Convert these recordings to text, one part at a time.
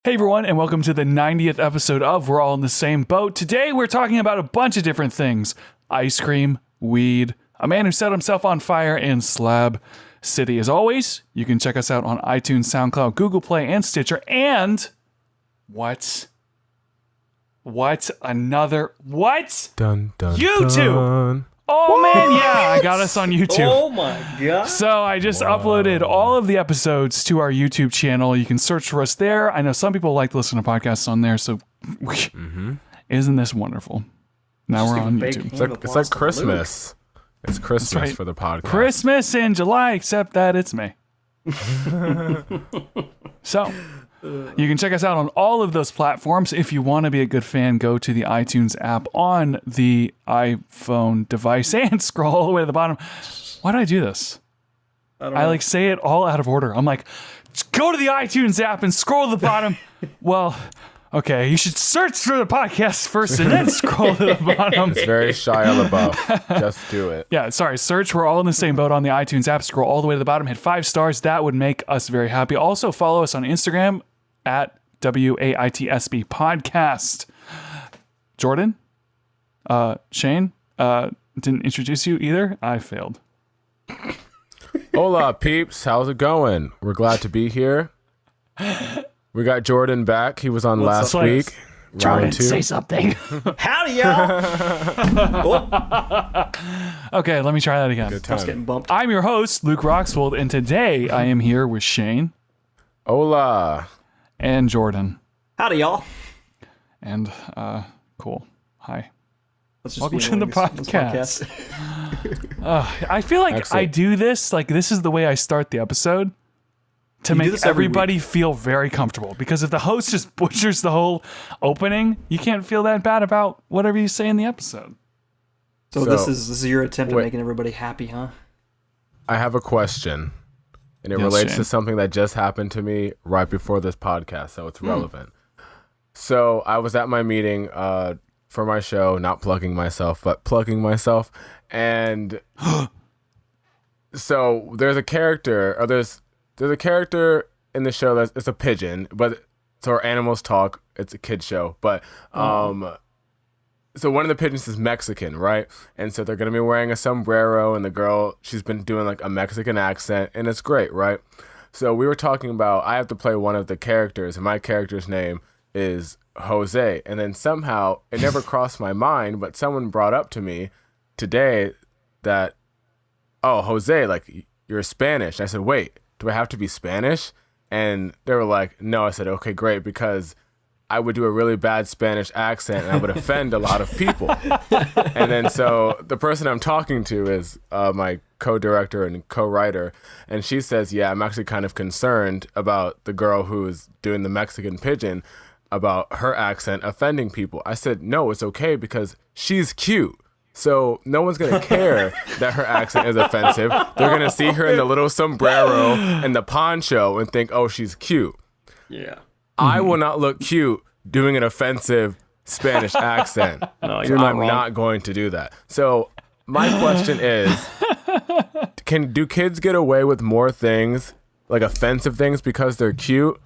Hey everyone, and welcome to the 90th episode of We're All in the Same Boat. Today we're talking about a bunch of different things. Ice cream, weed, a man who set himself on fire in Slab City. As always, you can check us out on iTunes, SoundCloud, Google Play, and Stitcher. And what? Dun, dun, YouTube! Dun. Oh man, yeah, I got us on YouTube. Oh my god. So I just uploaded all of the episodes to our YouTube channel. You can search for us there. I know some people like to listen to podcasts on there, so isn't this wonderful? Now we're on YouTube. It's like Christmas. It's Christmas right. for the podcast. Christmas in July, except that it's May. So you can check us out on all of those platforms. If you want to be a good fan, go to the iTunes app on the iPhone device and scroll all the way to the bottom. Why did I do this? I like say it all out of order. I'm like, go to the iTunes app and scroll to the bottom. Well, okay, you should search for the podcast first and then scroll to the bottom. It's very Shia LaBeouf. Just do it. Yeah, sorry. Search We're All in the Same Boat on the iTunes app. Scroll all the way to the bottom. Hit 5 stars. That would make us very happy. Also, follow us on Instagram at WAITSB Podcast. Jordan? Shayne? Didn't introduce you either? I failed. Hola, peeps. How's it going? We're glad to be here. We got Jordan back. He was on last week. Jordan, Round 2. say something. Howdy, y'all. Okay, let me try that again. Good I was time. getting bumped. I'm your host, Luke Roxwold, and today I am here with Shayne Hola. and Jordan. Howdy, y'all. And, cool. Hi. Let's just Welcome be to the annoying this podcast. I feel like Excellent. I do this, like this is the way I start the episode to You do make this every everybody feel very comfortable. Because if the host just butchers the whole opening, you can't feel that bad about whatever you say in the episode. So this is your attempt at wait. making everybody happy, huh? I have a question. And it Yes, relates Shane. to something that just happened to me right before this podcast, so it's relevant. So I was at my meeting for my show, not plugging myself, but plugging myself. And so there's a character, or there's a character in the show that's it's a pigeon, but so our animals talk. It's a kid show, but so one of the pigeons is Mexican, right? And so they're gonna be wearing a sombrero, and the girl, she's been doing like a Mexican accent, and it's great, right? So we were talking about I have to play one of the characters, and my character's name is Jose. And then somehow it never crossed my mind, but someone brought up to me today that, oh, Jose, like you're Spanish. And I said, wait, do I have to be Spanish? And they were like, no. I said, okay, great, because I would do a really bad Spanish accent and I would offend a lot of people. And then so the person I'm talking to is my co-director and co-writer, and she says, yeah, I'm actually kind of concerned about the girl who's doing the Mexican pigeon, about her accent offending people. I said, no, it's okay because she's cute. So no one's going to care that her accent is offensive. They're going to see her in the little sombrero and the poncho and think, oh, she's cute. Yeah. I will not look cute doing an offensive Spanish accent. No, you're not I'm wrong. not going to do that. So my question is, do kids get away with more things, like offensive things, because they're cute?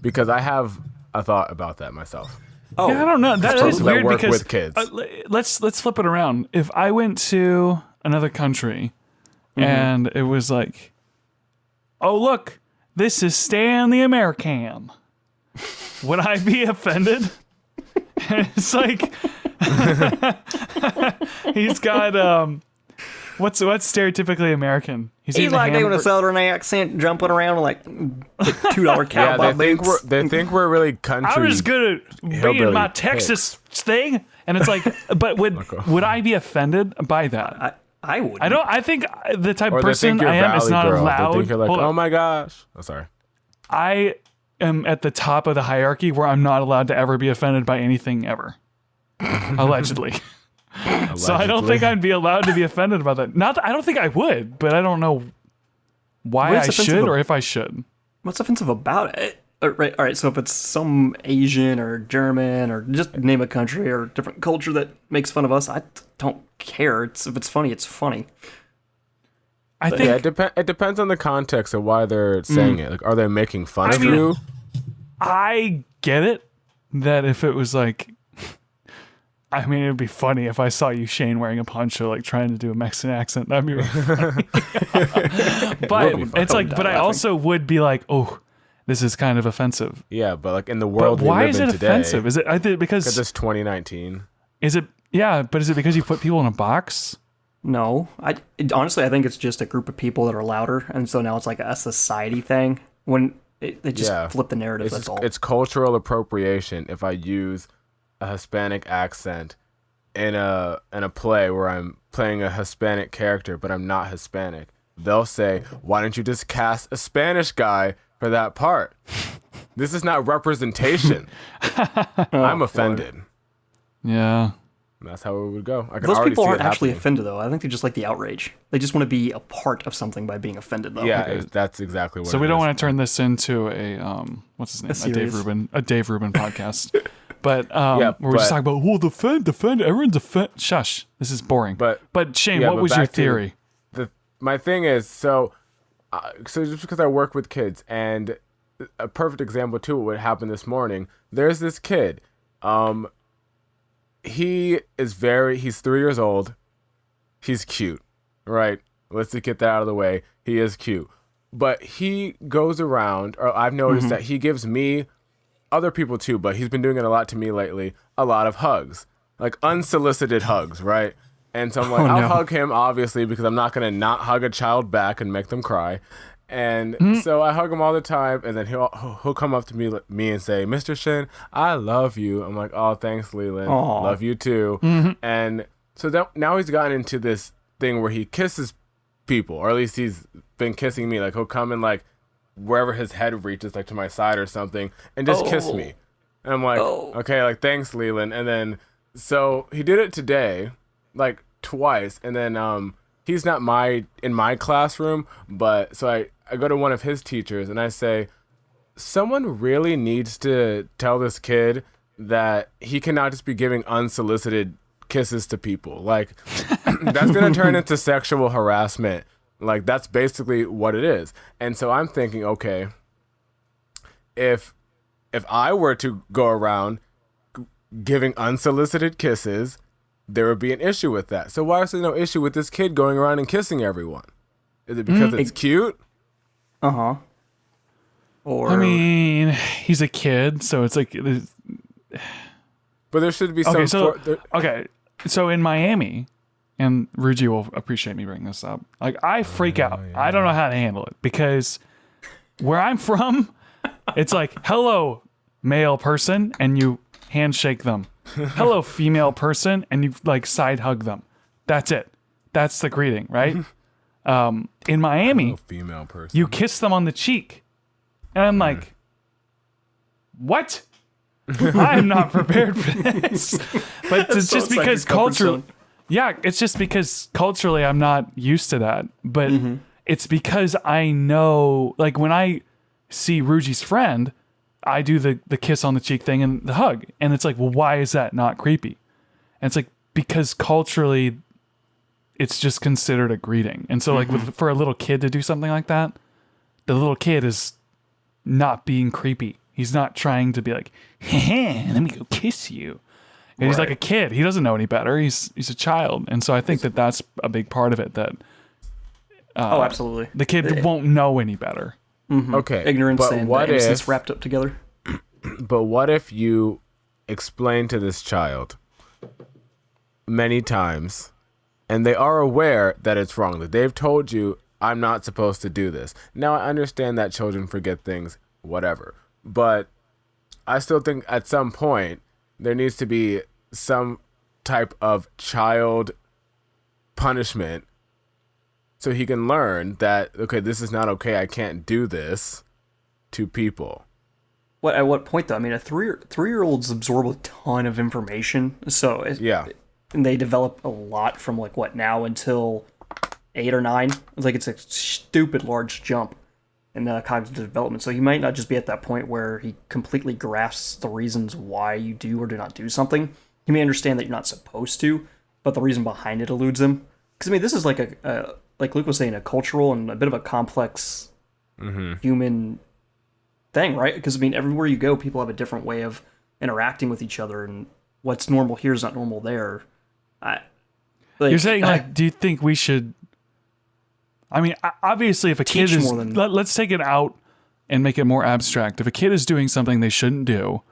Because I have a thought about that myself. Oh, Yeah, I don't know. That is that weird work because with kids. Let's flip it around. If I went to another country and it was like, oh look, this is Stan the American, would I be offended? And it's like he's got what's stereotypically American? He's He's eating a like doing a hamburger- southern accent, jumping around with like $2 Yeah, cowboy boots. they think we're really country. I'm just good at being hillbilly my pigs. Texas thing, and it's like, but would I be offended by that? I would. I think the type Or of they person think you're I am is Valley not Girl. They allowed. think you're like, Hold on. oh my gosh. Oh, sorry. I am at the top of the hierarchy where I'm not allowed to ever be offended by anything ever. Allegedly. So I don't think I'd be allowed to be offended about that. Not that, I don't think I would, but I don't know why I What's offensive should ab- or if I should. What's offensive about it? Right. All right. So if it's some Asian or German or just name a country or different culture that makes fun of us, I don't care. If it's funny, it's funny. I think Yeah, it depends on the context of why they're saying it. Like, are they making fun of mean, you? I get it. That if it was like, I mean, it'd be funny if I saw you, Shayne, wearing a poncho, like trying to do a Mexican accent. That'd be really funny. But it's like, but I also would be like, oh, this is kind of offensive. Yeah, but like in the world But why we live is in it today, offensive? Is it? I think because it's 2019. is it? Yeah, but is it because you put people in a box? No, honestly, I think it's just a group of people that are louder, and so now it's like a society thing. When they just flip the narrative, that's all. It's cultural appropriation if I use a Hispanic accent in a play where I'm playing a Hispanic character, but I'm not Hispanic. They'll say, "Why don't you just cast a Spanish guy for that part?" This is not representation. I'm offended. Yeah. That's how it would go. I can Those already people see aren't it actually happening. offended, though. I think they just like the outrage. They just want to be a part of something by being offended, though. Yeah, that's exactly what. So it we don't is. want to turn this into a what's his name? A Dave Rubin podcast. But we're just talking about defend, everyone's defend. Shush. This is boring. But Shayne, yeah, what but was your back to theory? My thing is so just because I work with kids, and a perfect example too what happened this morning. There's this kid. He's 3 years old. He's cute, right? Let's just get that out of the way. He is cute. But he goes around, or I've noticed that he gives me, other people too, but he's been doing it a lot to me lately, a lot of hugs. Like unsolicited hugs, right? And so I'm like, I'll hug him, obviously, because I'm not going to not hug a child back and make them cry. And so I hug him all the time, and then he'll come up to me and say, "Mr. Shayne, I love you." I'm like, "Oh, thanks, Leland. Aww. Love you too." And so now he's gotten into this thing where he kisses people, or at least he's been kissing me. Like he'll come and like wherever his head reaches, like to my side or something, and just kiss me. And I'm like, okay, like thanks, Leland. And then so he did it today, like twice, and then he's not in my classroom, but so I go to one of his teachers and I say, someone really needs to tell this kid that he cannot just be giving unsolicited kisses to people. Like that's going to turn into sexual harassment. Like that's basically what it is. And so I'm thinking, okay, if I were to go around giving unsolicited kisses, there would be an issue with that. So why is there no issue with this kid going around and kissing everyone? Is it because it's cute? Uh-huh. Or I mean, he's a kid, so it's like. But there should be some. Okay, so in Miami, and Ruji will appreciate me bringing this up. Like I freak out. Yeah. I don't know how to handle it because where I'm from, it's like hello, male person, and you handshake them. Hello, female person, and you like side hug them. That's it. That's the greeting, right? In Miami, hello, female person, you kiss them on the cheek, and I'm like, what? I'm not prepared for this. But it's just because culturally, it's just because culturally I'm not used to that. But it's because I know, like when I see Ruji's friend, I do the kiss on the cheek thing and the hug. And it's like, well, why is that not creepy? And it's like, because culturally it's just considered a greeting. And so like for a little kid to do something like that, the little kid is not being creepy. He's not trying to be like, hey, let me go kiss you. And he's like a kid. He doesn't know any better. He's a child. And so I think that that's a big part of it, that absolutely. The kid won't know any better. Okay. Ignorance but and what innocence if, wrapped up together. But what if you explain to this child many times, and they are aware that it's wrong, that they've told you, I'm not supposed to do this. Now, I understand that children forget things, whatever. But I still think at some point there needs to be some type of child punishment so he can learn that, okay, this is not okay. I can't do this to people. At what point, though? I mean, a three-year-olds absorb a ton of information. So and they develop a lot from like what now until 8 or 9. It's like it's a stupid large jump in cognitive development. So he might not just be at that point where he completely grasps the reasons why you do or do not do something. He may understand that you're not supposed to, but the reason behind it eludes him. Because I mean, this is like like Luke was saying, a cultural and a bit of a complex human thing, right? Because I mean, everywhere you go, people have a different way of interacting with each other, and what's normal here is not normal there. You're saying, like, do you think we should? I mean, obviously, if a kid is, let's take it out and make it more abstract. If a kid is doing something they shouldn't do,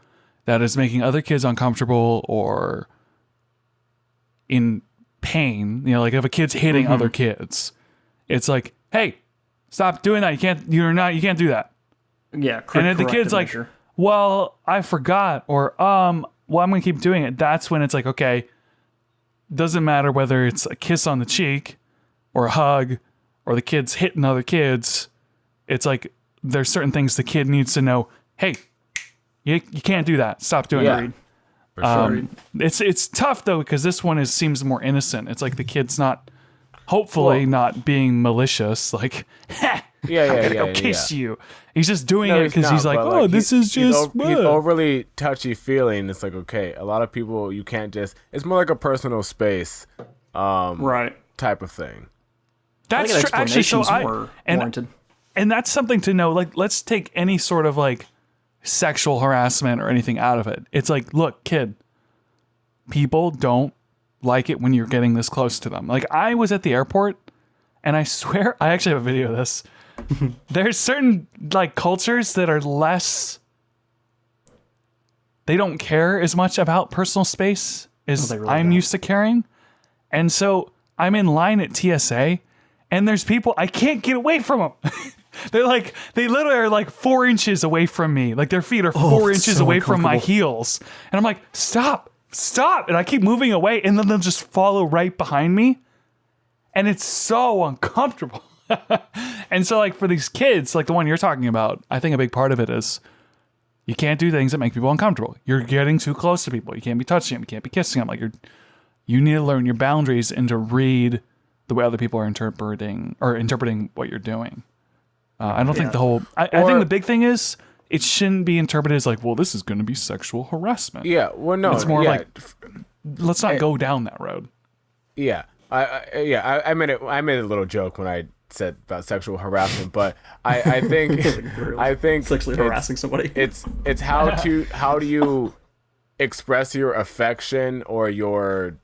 that is making other kids uncomfortable or in pain, you know, like if a kid's hitting other kids, it's like, hey, stop doing that. You can't do that. Yeah. And if the kid's like, well, I forgot, or well, I'm gonna keep doing it. That's when it's like, okay, doesn't matter whether it's a kiss on the cheek or a hug or the kid's hitting other kids. It's like there's certain things the kid needs to know. Hey, you can't do that. Stop doing it. For sure. It's tough though, because this one seems more innocent. It's like the kid's hopefully not being malicious. Like, I'm gonna go kiss you. He's just doing it because he's like, oh, this is just. He's overly touchy feeling. It's like, okay, a lot of people, you can't just. It's more like a personal space, right? Type of thing. That's true. Actually, so warranted. And that's something to know. Like, let's take any sort of like sexual harassment or anything out of it. It's like, look, kid, people don't like it when you're getting this close to them. Like, I was at the airport, and I swear, I actually have a video of this. There's certain like cultures that are less. They don't care as much about personal space as I'm used to caring, and so I'm in line at TSA, and there's people I can't get away from them. They literally are like 4 inches away from me. Like their feet are 4 inches away from my heels. And I'm like, stop. And I keep moving away, and then they'll just follow right behind me. And it's so uncomfortable. And so like for these kids, like the one you're talking about, I think a big part of it is you can't do things that make people uncomfortable. You're getting too close to people. You can't be touching them. You can't be kissing them. Like you need to learn your boundaries and to read the way other people are interpreting what you're doing. I don't think I think the big thing is it shouldn't be interpreted as like, well, this is going to be sexual harassment. Yeah. Well, no. It's more like, let's not go down that road. Yeah. I made a little joke when I said about sexual harassment, but I think sexually harassing somebody. It's how do you express your affection or your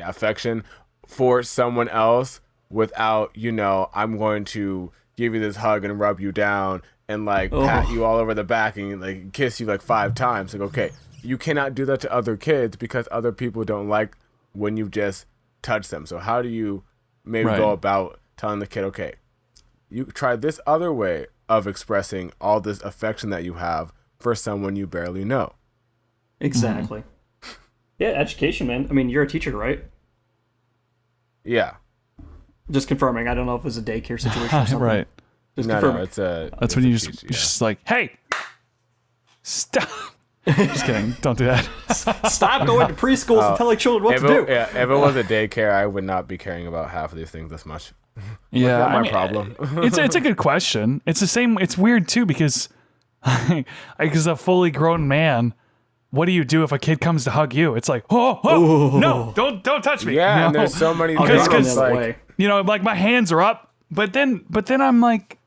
affection for someone else without, I'm going to give you this hug and rub you down and like pat you all over the back and like kiss you like 5 times. Like, okay, you cannot do that to other kids because other people don't like when you just touch them. So how do you maybe go about telling the kid, okay, you try this other way of expressing all this affection that you have for someone you barely know? Exactly. Yeah, education, man. I mean, you're a teacher, right? Yeah. Just confirming. I don't know if it was a daycare situation or something. Right. Just no, that's when you just like, hey, stop. Just kidding. Don't do that. Stop going to preschools and telling children what to do. Yeah, if it was a daycare, I would not be caring about half of these things this much. Yeah, not my problem. It's a good question. It's the same. It's weird too because as a fully grown man, what do you do if a kid comes to hug you? It's like, no, don't touch me. Yeah, and there's so many things like, like my hands are up, but then I'm like,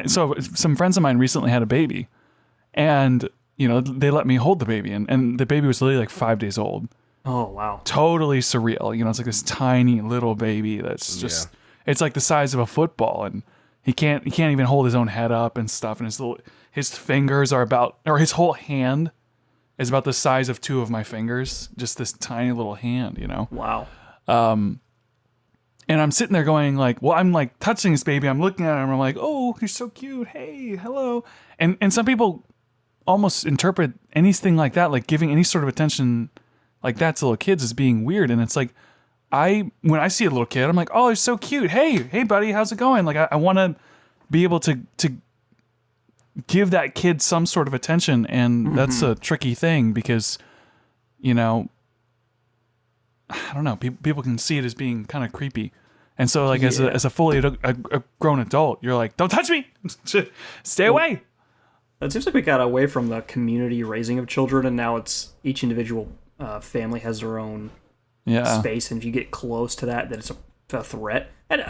so some friends of mine recently had a baby, and they let me hold the baby, and the baby was literally like 5 days old. Oh wow! Totally surreal. It's like this tiny little baby that's just it's like the size of a football, and he can't even hold his own head up and stuff, and his fingers are his whole hand is about the size of 2 of my fingers, just this tiny little hand, Wow. And I'm sitting there going like, well, I'm like touching this baby. I'm looking at him. I'm like, oh, he's so cute. Hey, hello. And some people almost interpret anything like that, like giving any sort of attention like that to little kids as being weird. And it's like, when I see a little kid, I'm like, oh, he's so cute. Hey, buddy, how's it going? Like, I want to be able to give that kid some sort of attention. And that's a tricky thing because, I don't know. People can see it as being kind of creepy, and so like as a fully a grown adult, you're like, don't touch me, stay away. It seems like we got away from the community raising of children, and now it's each individual family has their own space, and if you get close to that, then it's a threat. And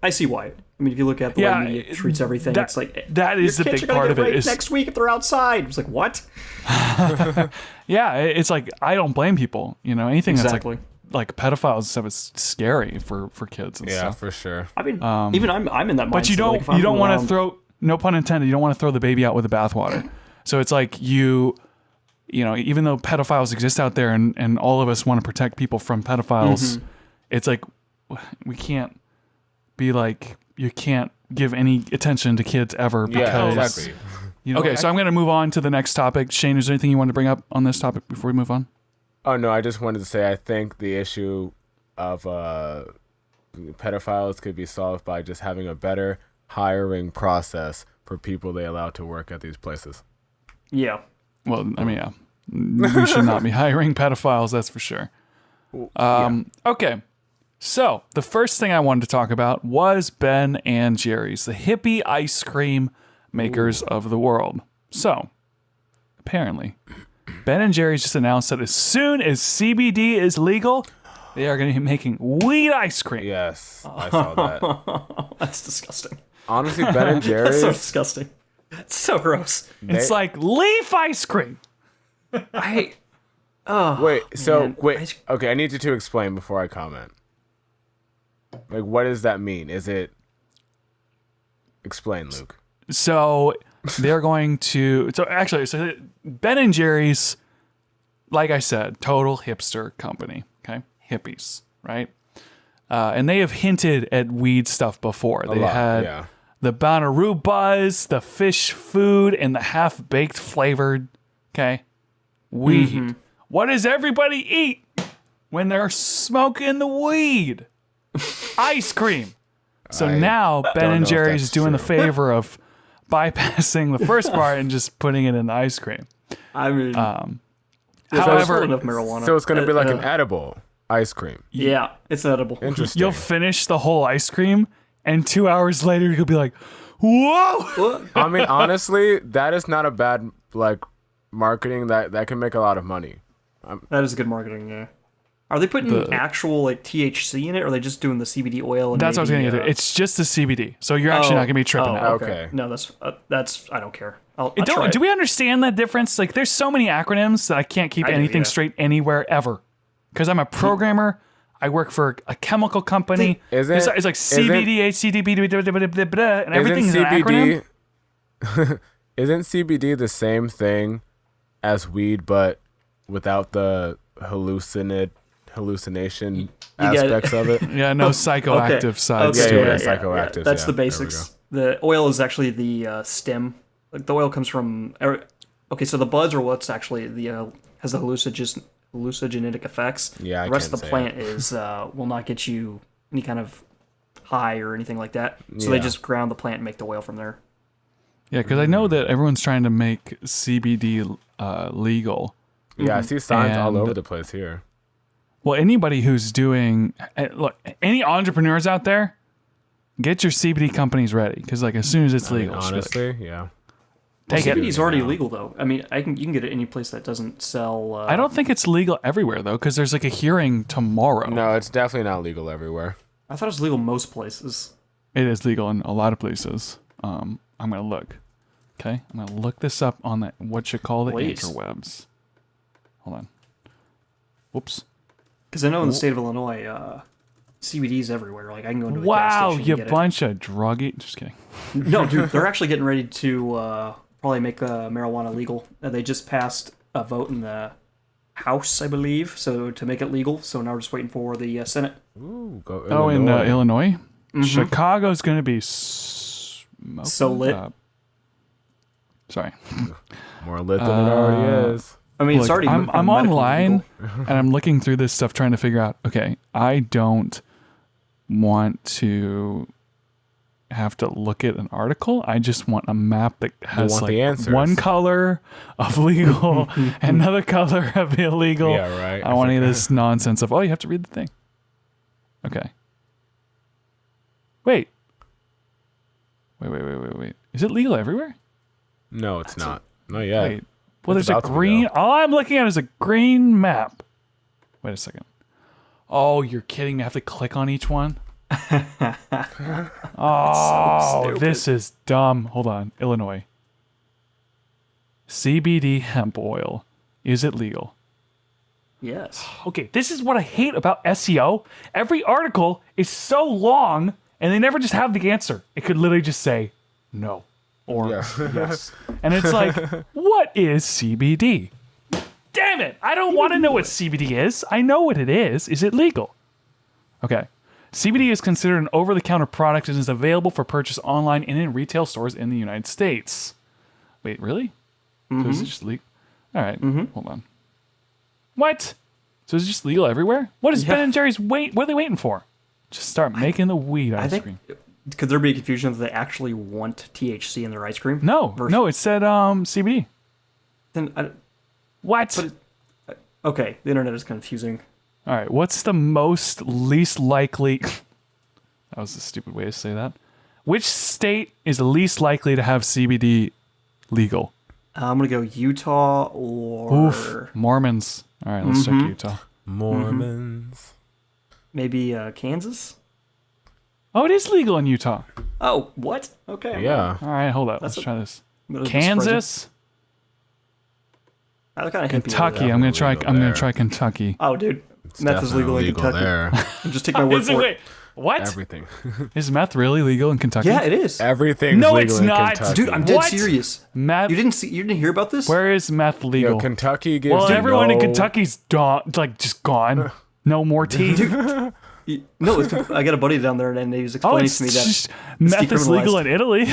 I see why. I mean, if you look at the way media treats everything, it's like that is the big part of it. Is next week if they're outside. It's like what? Yeah, it's like I don't blame people. You know, anything Exactly. that's like pedophiles and stuff is scary for kids and Yeah, stuff. for sure. I mean, even I'm in that mindset. But you don't want to throw, no pun intended, you don't want to throw the baby out with the bathwater. So it's like you know, even though pedophiles exist out there and all of us want to protect people from pedophiles, it's like we can't be like, you can't give any attention to kids ever because Yeah, exactly. you know, okay, so I'm going to move on to the next topic. Shane, is there anything you want to bring up on this topic before we move on? Oh, no, I just wanted to say I think the issue of pedophiles could be solved by just having a better hiring process for people they allow to work at these places. Yeah. Well, I mean, yeah. We should not be hiring pedophiles, that's for sure. Okay, so the first thing I wanted to talk about was Ben and Jerry's, the hippie ice cream makers of the world. So, apparently, Ben and Jerry's just announced that as soon as CBD is legal, they are going to be making weed ice cream. Yes, I saw that. That's disgusting. Honestly, Ben and Jerry's... That's so disgusting. It's so gross. It's like leaf ice cream. Wait, okay, I need you to explain before I comment. Like, what does that mean? Is it... Explain, Luke. So they're going to... So Ben and Jerry's, like I said, total hipster company, okay? Hippies, right? And they have hinted at weed stuff before. They had the Bonnaroo Buzz, the fish food, and the half-baked flavored, okay, weed. What does everybody eat when they're smoking the weed? Ice cream. So now Ben and Jerry's is doing the favor of bypassing the first part and just putting it in the ice cream. I mean, however, enough marijuana. So it's going to be like an edible ice cream. Yeah, it's edible. Interesting. You'll finish the whole ice cream, and 2 hours later you'll be like, "Whoa!" I mean, honestly, that is not a bad marketing. That can make a lot of money. That is good marketing. Yeah. Are they putting actual THC in it, or are they just doing the CBD oil? And that's what I was going to get to. It's just the CBD, so you're actually not going to be tripping out. Okay. No, that's I don't care. I'll try do we understand that difference? Like, there's so many acronyms that I can't keep anything straight anywhere ever. Because I'm a programmer, I work for a chemical company. It's like CBD, HCDB, and everything is an acronym. Isn't CBD the same thing as weed, but without the hallucination aspects of it? Yeah, no psychoactive sides to it. Psychoactive. That's the basics. The oil is actually the stem. Like, the oil comes from. Okay, so the buds are what's actually has the hallucinogenic effects. Yeah, the rest of the plant will not get you any kind of high or anything like that. So they just ground the plant and make the oil from there. Yeah, because I know that everyone's trying to make CBD legal. Yeah, I see signs all over the place here. Well, anybody who's doing... Look, any entrepreneurs out there, get your CBD companies ready. Because as soon as it's legal... honestly, yeah. Take it. CBD's already legal, though. I mean, you can get it any place that doesn't sell... I don't think it's legal everywhere, though, because there's a hearing tomorrow. No, it's definitely not legal everywhere. I thought it was legal most places. It is legal in a lot of places. I'm going to look. Okay? I'm going to look this up on the interwebs. Hold on. Whoops. Because I know in the state of Illinois, CBD's everywhere. Like, I can go into a gas station and get it. Bunch of druggy... Just kidding. No, dude, they're actually getting ready to probably make marijuana legal. They just passed a vote in the House, I believe, so to make it legal. So now we're just waiting for the Senate. Ooh, go Illinois. In Illinois? Mm-hmm. Chicago's going to be so lit. Sorry. More lit than it already is. I mean, it's already. I'm online and I'm looking through this stuff trying to figure out, okay, I don't want to have to look at an article. I just want a map that has one color of legal, another color of illegal. Yeah, right. I want any of this nonsense of, you have to read the thing. Okay. Wait. Is it legal everywhere? No, it's not. Not yet. Wait. Well, there's a green... All I'm looking at is a green map. Wait a second. Oh, you're kidding me. I have to click on each one? Oh, stupid. this is dumb. Hold on. Illinois. CBD hemp oil. Is it legal? Yes. Okay, this is what I hate about SEO. Every article is so long, and they never just have the answer. It could literally just say no or yes. And it's like, what is CBD? Damn it! I don't want to know what CBD is. I know what it is. Is it legal? Okay. CBD is considered an over-the-counter product and is available for purchase online and in retail stores in the United States. Wait, really? So is it just legal? All right, hold on. What? So is it just legal everywhere? What is Ben and Jerry's wait? What are they waiting for? Just start making the weed ice cream. Could there be a confusion that they actually want THC in their ice cream? No, it said CBD. Then What? okay, the internet is confusing. All right, what's the most least likely? That was a stupid way to say that. Which state is least likely to have CBD legal? I'm gonna go Utah or Mormons. All right, let's check Utah. Mormons. maybe Kansas. Oh, it is legal in Utah. Oh, what? Okay. Yeah. All right, hold up. Let's try this. That is Kansas, I kind of Kentucky. I'm gonna try. I'm gonna try Kentucky. Oh, dude, meth is legal in Kentucky. there. Just take my word Is it, for wait, it. what? Everything. Is meth really legal in Kentucky? Yeah, it is. Everything's No, legal it's in not. Kentucky. Dude, I'm dead What? serious. Meth. You didn't hear about this? Where is meth legal? Yo, Kentucky gives Well, you everyone in no- Kentucky's just gone. No more teeth. No, I got a buddy down there, and he was Oh, explaining it's to me that. just, meth is legal in Italy.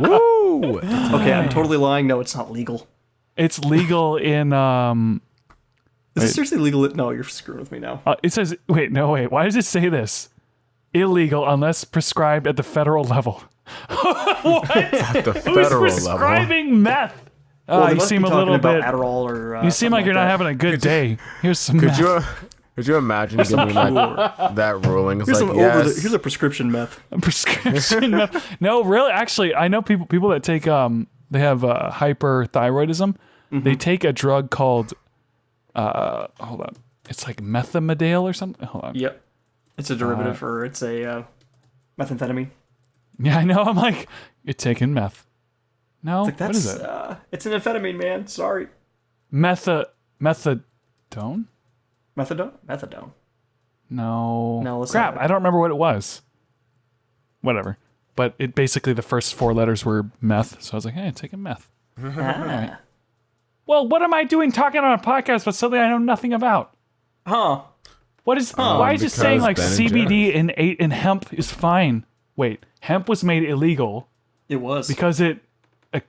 Woo! Okay, I'm totally lying. No, it's not legal. It's legal in Is it seriously legal? No, you're screwing with me now. it says wait. Why does it say this? Illegal unless prescribed at the federal level. What? At the Who's federal level. prescribing meth? Well, they You must seem be a talking little about bit. Adderall or. You seem like you're not having a good day. Here's some Could meth. you imagine giving that ruling? It's Here's like, some yes. here's a prescription meth. Prescription meth. No, really. Actually, I know people that take they have hyperthyroidism. They take a drug called hold on. It's like methimidale or something. Hold on. Yep, it's a derivative, or it's a methamphetamine. Yeah, I know. I'm like, you're taking meth. No, Like what that's is it? it's an amphetamine, man. Sorry. Methadone? Methadone. Methadone. No. No, let's Crap, not- I don't remember what it was. Whatever. But it basically the first 4 letters were meth, so I was like, hey, taking meth. Ah. Well, what am I doing talking on a podcast about something I know nothing about? Huh. What is? Why is it because saying like Ben and CBD and hemp is fine? Wait, hemp was made illegal It was. because it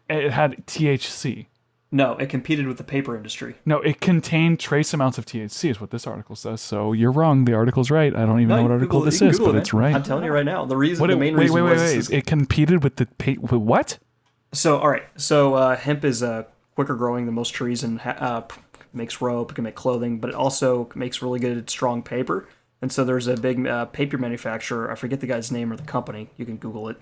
had THC. No, it competed with the paper industry. No, it contained trace amounts of THC, is what this article says. So you're wrong. The article's right. I don't even know what article this is, but it's right. I'm telling you right now. The reason, the main wait, reason was wait. It competed with the with what? So, all right. So, hemp is quicker growing than most trees and makes rope. It can make clothing, but it also makes really good, strong paper. And so, there's a big paper manufacturer. I forget the guy's name or the company. You can Google it.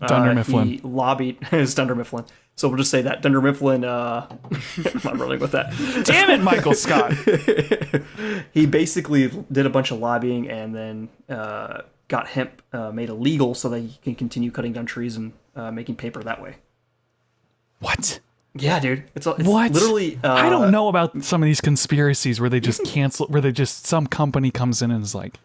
Dunder Mifflin. He lobbied. It's Dunder Mifflin. So we'll just say that Dunder Mifflin. I'm running with that. Damn it, Michael Scott. He basically did a bunch of lobbying and then got hemp made illegal so that he can continue cutting down trees and making paper that way. What? Yeah, dude. It's What? literally. I don't know about some of these conspiracies where they just cancel, where they just some company comes in and is like,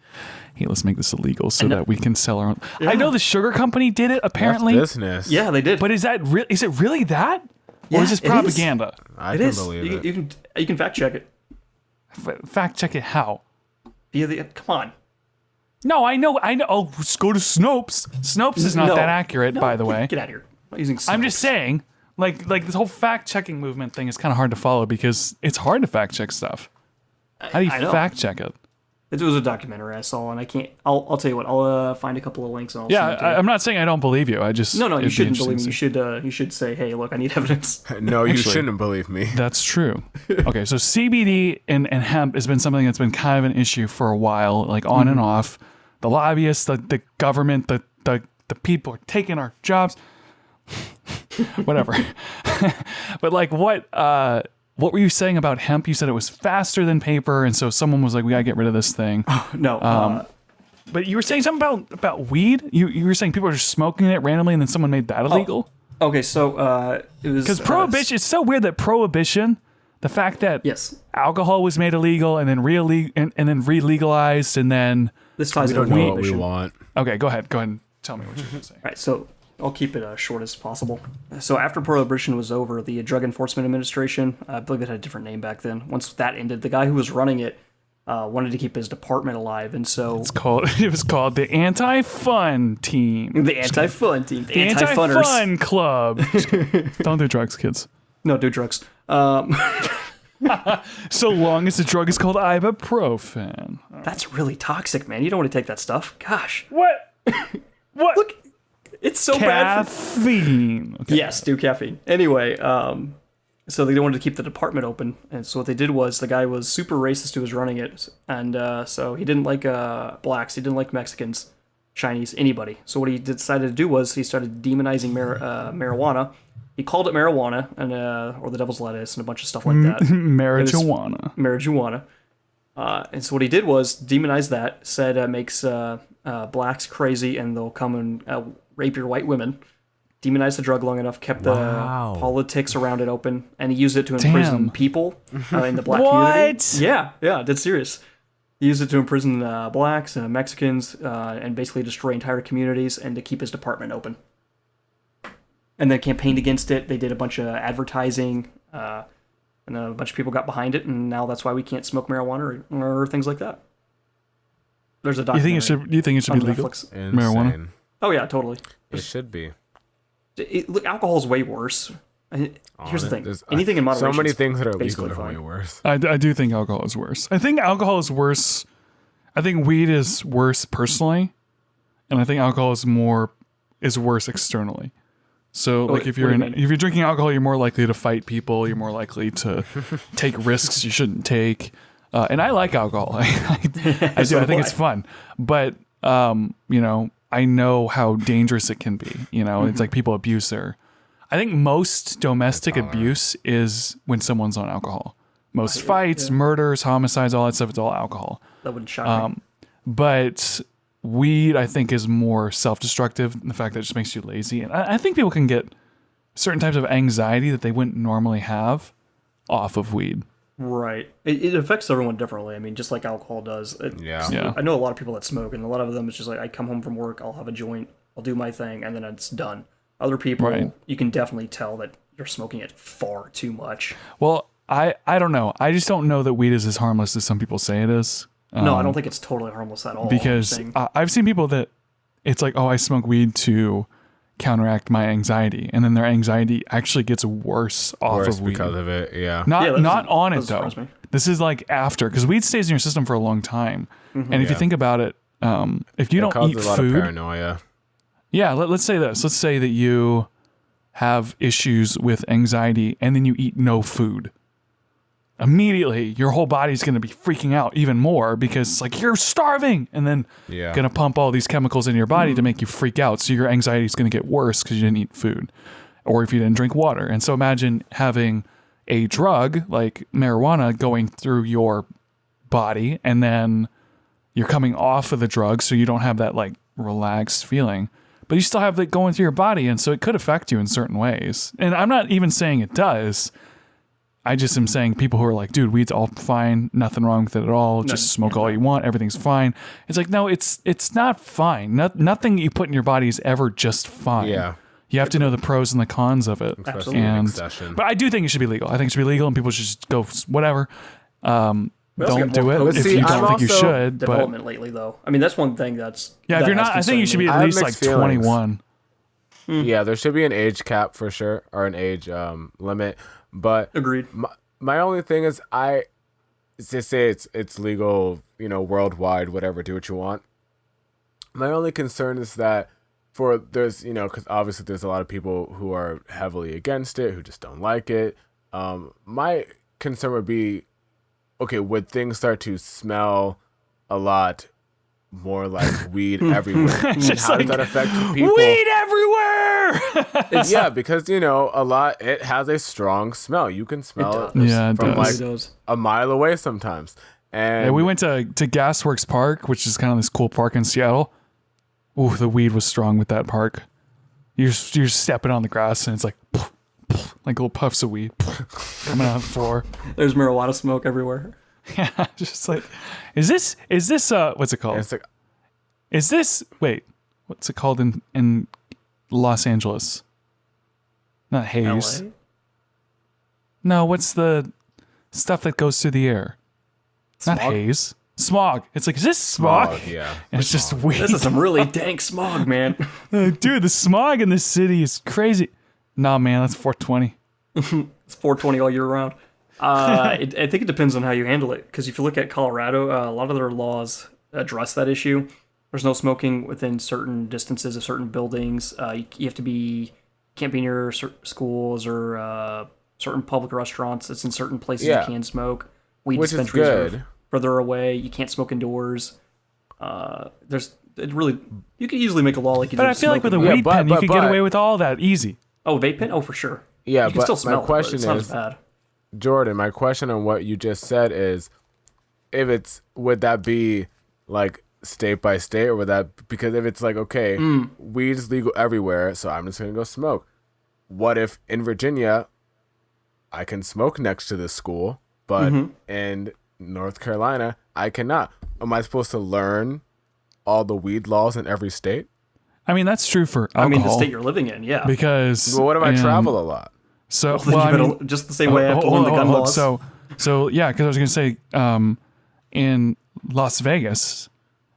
"Hey, let's make this illegal so that we can sell our own." Yeah. I know the sugar company did it apparently, business. Yeah, they did. but is that real? Is it really that, or Yeah, is this it is. propaganda? I It can is. believe it. You can fact check it. Fact check it. How? Via the come on. No, I know. Oh, just go to Snopes. Snopes is not No. that accurate, by the way. Get out of here. I'm not using. I'm just saying, like this whole fact checking movement thing is kind of hard to follow because it's hard to fact check stuff. How do you I know. fact check it? It was a documentary I saw, and I can't. I'll tell you what. I'll find a couple of links. And I'll Yeah, send it to you. I'm not saying I don't believe you. I just No, you it'd be shouldn't believe me. interesting You should say, hey, look, I need evidence. No, you Actually- shouldn't believe me. That's true. Okay, so CBD and hemp has been something that's been kind of an issue for a while, like on and off. The lobbyists, the government, the people are taking our jobs. Whatever. But like what were you saying about hemp? You said it was faster than paper, and so someone was like, we gotta get rid of this thing. No. But you were saying something about weed. You were saying people are just smoking it randomly, and then someone made that illegal. Okay, so it was Because prohibition. It's so weird that prohibition, the fact that yes, alcohol was made illegal and then then re-legalized, and then this ties We don't into know what we prohibition. want. okay, go ahead and tell me what you're going to say. All right, so I'll keep it short as possible. So after Prohibition was over, the Drug Enforcement Administration, I believe it had a different name back then. Once that ended, the guy who was running it wanted to keep his department alive, and so It was called the Anti-Fun Team. the Anti-Fun Team, the Anti-Fun Anti-Funners. Club. Don't do drugs, kids. No, do drugs. So long as the drug is called ibuprofen. That's really toxic, man. You don't want to take that stuff. Gosh, What? What? look, it's so bad. Caffeine. Okay. Yes, do caffeine. Anyway, so they wanted to keep the department open, and so what they did was the guy was super racist who was running it, and so he didn't like blacks, he didn't like Mexicans, Chinese, anybody. So what he decided to do was he started demonizing marijuana. He called it marijuana, and or the devil's lettuce, and a bunch of stuff like that. Marijuana. Marijuana. And so what he did was demonize that, said it makes blacks crazy, and they'll come and rape your white women. Demonized the drug long enough, kept the politics around it open, and he used it to imprison people in the black community. Yeah, dead serious. He used it to imprison blacks and Mexicans and basically destroy entire communities and to keep his department open. And then campaigned against it. They did a bunch of advertising, and a bunch of people got behind it, and now that's why we can't smoke marijuana or things like that. There's a You documentary. think it should be on legal? Netflix. Marijuana? Insane. Oh yeah, totally. It should be. Look, alcohol's way worse. Here's the thing: There's, anything in moderation. So many things that are basically legal are way fine. worse. I do think alcohol is worse. I think alcohol is worse. I think weed is worse personally, and I think alcohol is worse externally. So, like, if you're drinking alcohol, you're more likely to fight people. You're more likely to take risks you shouldn't take. And I like alcohol. I do. I think it's fun. But I know how dangerous it can be. It's like people abuse their. I think most domestic abuse is when someone's on alcohol. Most fights, murders, homicides, all that stuff, it's all alcohol. That wouldn't shock me. But weed, I think, is more self-destructive in the fact that it just makes you lazy. And I think people can get certain types of anxiety that they wouldn't normally have off of weed. Right. It affects everyone differently. I mean, just like alcohol does. Yeah. I know a lot of people that smoke, and a lot of them, it's just like, I come home from work, I'll have a joint, I'll do my thing, and then it's done. Other people, you can definitely tell that you're smoking it far too much. Well, I don't know. I just don't know that weed is as harmless as some people say it is. No, I don't think it's totally harmless at all. Because I've seen people that it's like, oh, I smoke weed to counteract my anxiety, and then their anxiety actually gets worse off of weed because of it. Yeah. Not on it though. surprise me. This is like after, because weed stays in your system for a long time, and if you think about it, if you don't eat a lot food, of paranoia. yeah. Let's say this. Let's say that you have issues with anxiety, and then you eat no food. Immediately, your whole body's going to be freaking out even more because it's like you're starving, and then going to pump all these chemicals into your body to make you freak out. So your anxiety is going to get worse because you didn't eat food, or if you didn't drink water. And so imagine having a drug like marijuana going through your body, and then you're coming off of the drug, so you don't have that like relaxed feeling, but you still have that going through your body, and so it could affect you in certain ways. And I'm not even saying it does. I just am saying people who are like, dude, weed's all fine, nothing wrong with it at all. Just smoke all you want, everything's fine. It's like, no, it's not fine. Nothing you put in your body is ever just fine. Yeah. You have to know the pros and the cons of it. Especially in And, succession. but I do think it should be legal. I think it should be legal, and people should just go whatever. Don't got do more it potent if you don't think you also should. But development lately, though. I mean, that's one thing that's yeah, if that you're has not, I think you concerned should be me. at I have least like mixed feelings. 21. Yeah, there should be an age cap for sure, or an age limit. But Agreed. my only thing is, I just say it's legal, worldwide, whatever, do what you want. My only concern is that there's, because obviously there's a lot of people who are heavily against it, who just don't like it. My concern would be, okay, would things start to smell a lot more like weed everywhere? How does that affect people? Weed everywhere! Yeah, because it has a strong smell. You can smell it, Yeah, it from does. like a mile away sometimes. And Yeah, we went to Gasworks Park, which is kind of this cool park in Seattle. Ooh, the weed was strong with that park. You're stepping on the grass and it's like little puffs of weed coming out of the floor. There's marijuana smoke everywhere. Yeah, just like, is this what's it called? it's like, What's it called in Los Angeles? Not haze. LA? No, what's the stuff that goes through the air? Not Smog? haze. Smog. It's like, is this smog? yeah. And it's just weed. This is some really dank smog, man. Dude, the smog in this city is crazy. Nah, man, that's 420. It's 420 all year round. I think it depends on how you handle it. Because if you look at Colorado, a lot of their laws address that issue. There's no smoking within certain distances of certain buildings. You have to be, can't be near schools or certain public restaurants. It's in certain places you can smoke. Weed Which is dispensaries good. are further away. You can't smoke indoors. You could easily make a law like you do. But I feel like with a smoking. weed pen, you could get away with all that easy. Oh, vape pen? Oh, for sure. Yeah, You can but still smell my question it, but it's is, not as bad. Jordan, my question on what you just said is, would that be like state by state, or would that, because if it's like, okay, weed is legal everywhere, so I'm just gonna go smoke. What if in Virginia, I can smoke next to this school, but in North Carolina, I cannot? Am I supposed to learn all the weed laws in every state? I mean, that's true for alcohol. I mean, the state you're living in, yeah. Because Well, what if I travel a lot? So, Then you better- just the same way I have to learn the gun laws. So yeah, because I was gonna say, in Las Vegas,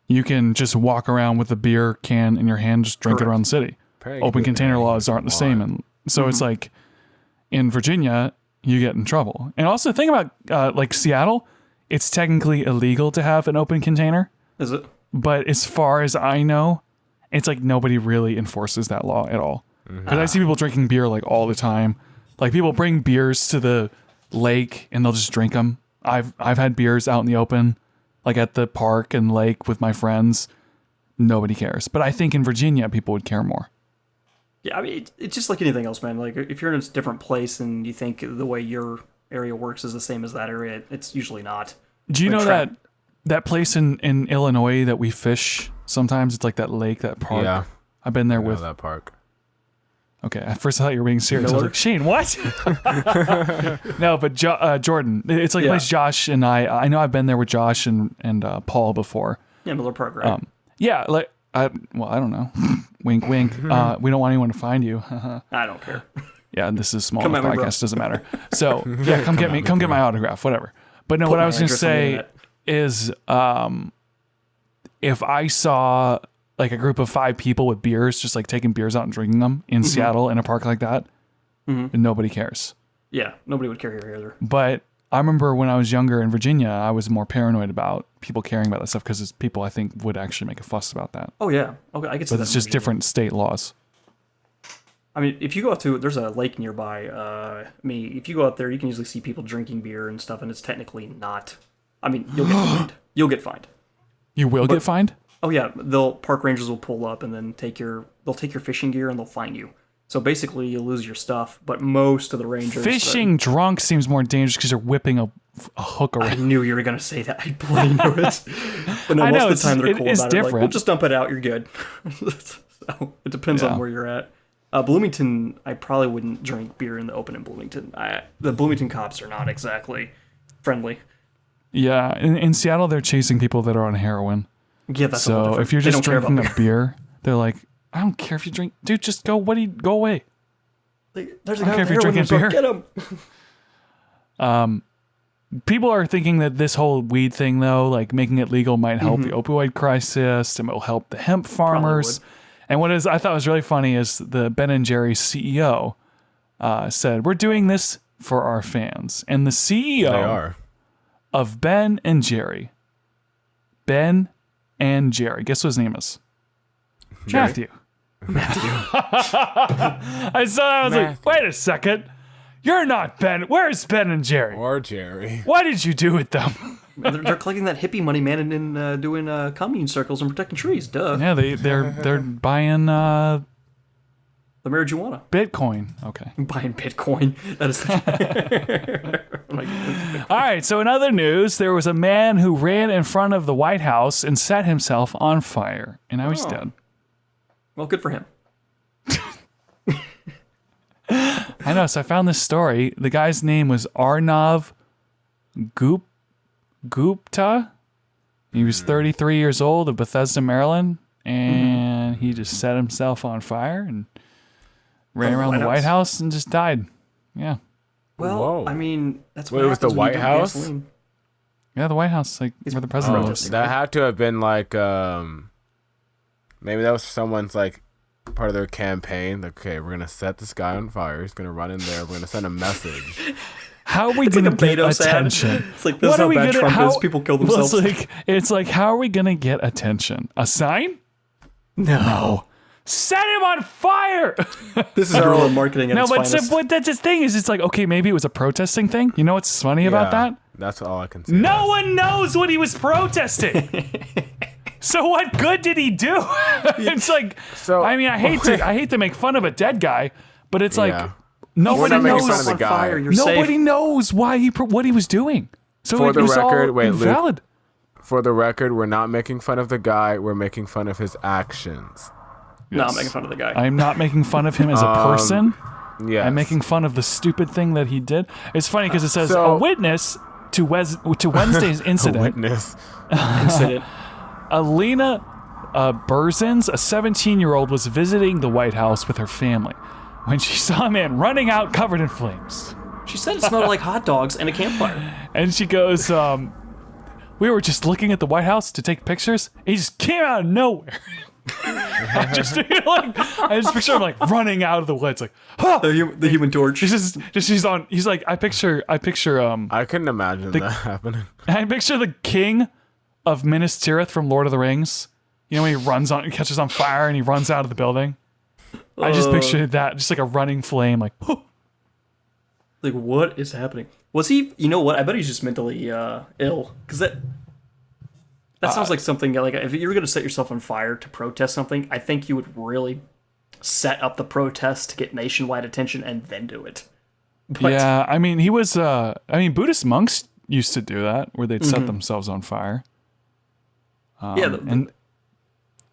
you can just walk around with a beer can in your hand, just drink it around the city. Open container laws aren't the same, and so it's like in Virginia, you get in trouble. And also think about like Seattle, it's technically illegal to have an open container, Is it? but as far as I know, it's like nobody really enforces that law at all. Because I see people drinking beer like all the time. Like people bring beers to the lake and they'll just drink them. I've had beers out in the open, like at the park and lake with my friends. Nobody cares. But I think in Virginia, people would care more. Yeah, I mean, it's just like anything else, man. Like, if you're in a different place and you think the way your area works is the same as that area, it's usually not. Do you Like know that place in Illinois that we fish sometimes? It's like that lake, that park. Yeah. I've been there I know with... that park. Okay, at first I thought you were being serious. Miller? I was like, Shane, what? No, but Jordan. It's like a place Josh and I know I've been there with Josh and Paul before. Yeah, Miller Park, right? Yeah, like, I don't know. Wink, wink. We don't want anyone to find you. I don't care. Yeah, this is a small Come enough at me, bro. podcast, doesn't matter. So, yeah, come get my autograph, whatever. But no, what my I was going to address on the say internet. is if I saw like a group of 5 people with beers, just like taking beers out and drinking them in Seattle in a park like that, nobody cares. Yeah, nobody would care here either. But I remember when I was younger in Virginia, I was more paranoid about people caring about that stuff because people, I think, would actually make a fuss about that. Oh, yeah. Okay, I can see But that. it's in just Virginia. different state laws. I mean, if you go out to, there's a lake nearby. If you go out there, you can usually see people drinking beer and stuff, and it's technically not. I mean, you'll get fined. You'll get fined. You will get fined? Oh yeah, park rangers will pull up and then they'll take your fishing gear and they'll fine you. So basically, you lose your stuff. But most of the rangers Fishing drunk seems more dangerous because you're whipping a hook I around. knew you were gonna say that. I bloody knew it. But no, I most know, of the time they're cool it's about it. Like, different. we'll just dump it out. You're good. So it depends Yeah. on where you're at. Bloomington, I probably wouldn't drink beer in the open in Bloomington. The Bloomington cops are not exactly friendly. Yeah, in Seattle, they're chasing people that are on heroin. Yeah, that's a little So different. if you're They just don't care about drinking a beer, they're like, I don't care if you drink. Dude, just go. Go away. There's a I don't guy care if with you're heroin drinking resort, beer. Get him. People are thinking that this whole weed thing, though, like making it legal might help the opioid crisis, and it will help the hemp farmers. And what I thought was really funny is the Ben & Jerry's CEO said, we're doing this for our fans. And the CEO They are. of Ben & Jerry, Ben and Jerry, guess what his name is? Matthew. I saw that, I was like, wait a second. You're not Ben. Where's Ben and Jerry? Or Jerry. What did you do with them? They're collecting that hippie money, man, and doing commune circles and protecting trees. Duh. Yeah, they're buying The marijuana. Bitcoin. Okay. Buying Bitcoin. That is. All right, so in other news, there was a man who ran in front of the White House and set himself on fire, and now he's dead. Well, good for him. I know, so I found this story. The guy's name was Arnav Gupta. He was 33 years old of Bethesda, Maryland, and he just set himself on fire and ran around the White House and just died. Yeah. Well, Whoa. I mean, that's what Wait, it was the happens when you White dump House? gasoline. Yeah, the White House, like where the president lives. That had to have been like, maybe that was someone's like part of their campaign. Like, okay, we're gonna set this guy on fire. He's gonna run in there. We're gonna send a message. How are we going to get attention? It's like, this is how bad Trump is. People kill themselves. It's like, how are we going to get attention? A sign? No. Set him on fire! This is guerrilla marketing at its finest. But that's his thing. Is it's like, okay, maybe it was a protesting thing. You know what's funny about that? That's all I can say. No one knows what he was protesting. So what good did he do? It's like, I mean, I hate to make fun of a dead guy, but it's like, nobody knows why what he was doing. So for the record, wait, invalid. Luke, for the record, we're not making fun of the guy. We're making fun of his actions. No, I'm making fun of the guy. I'm not making fun of him as a person. Yeah, I'm making fun of the stupid thing that he did. It's funny because it says a witness to Wednesday's incident. Alina Berzins, a 17-year-old, was visiting the White House with her family when she saw a man running out covered in flames. She said it smelled like hot dogs and a campfire. And she goes, we were just looking at the White House to take pictures. He just came out of nowhere. I just picture him like running out of the woods, like the Human Torch. He's on. He's like, I picture. I couldn't imagine that happening. I picture the king of Minas Tirith from Lord of the Rings. You know when he catches on fire and he runs out of the building. I just pictured that, just like a running flame, like. Like, what is happening? Was he? You know what? I bet he's just mentally ill, because that sounds like something like if you were going to set yourself on fire to protest something, I think you would really set up the protest to get nationwide attention and then do it. But, yeah, I mean, he was. Buddhist monks used to do that, where they'd set themselves on fire. And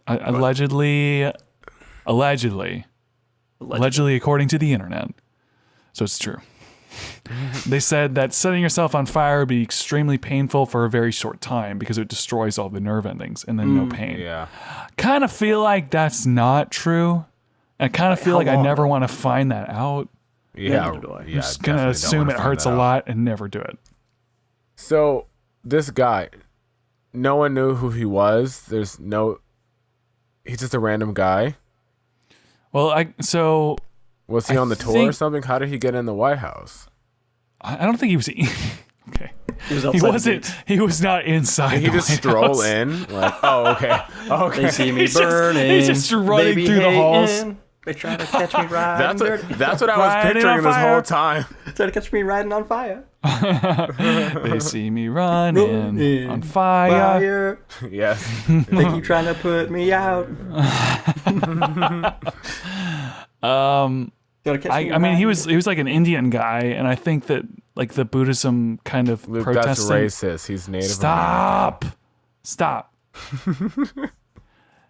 allegedly, according to the internet, so it's true. They said that setting yourself on fire would be extremely painful for a very short time because it destroys all the nerve endings and then no pain. Yeah. Kind of feel like that's not true. I kind of feel like I never want to find that out. Yeah. I'm just going to assume it hurts a lot and never do it. So this guy, no one knew who he was. He's just a random guy. Well, was he on the tour or something? How did he get in the White House? I don't think he was. Okay. He was not inside. Did he just stroll in? Like, oh, okay. They see me burning. He's just running through the halls. They try to catch me riding. That's what I was picturing this whole time. Try to catch me riding on fire. They see me running on fire. Yes. They keep trying to put me out. I mean, he was like an Indian guy, and I think that like the Buddhism kind of Luke, protesting. that's racist. He's Native Stop.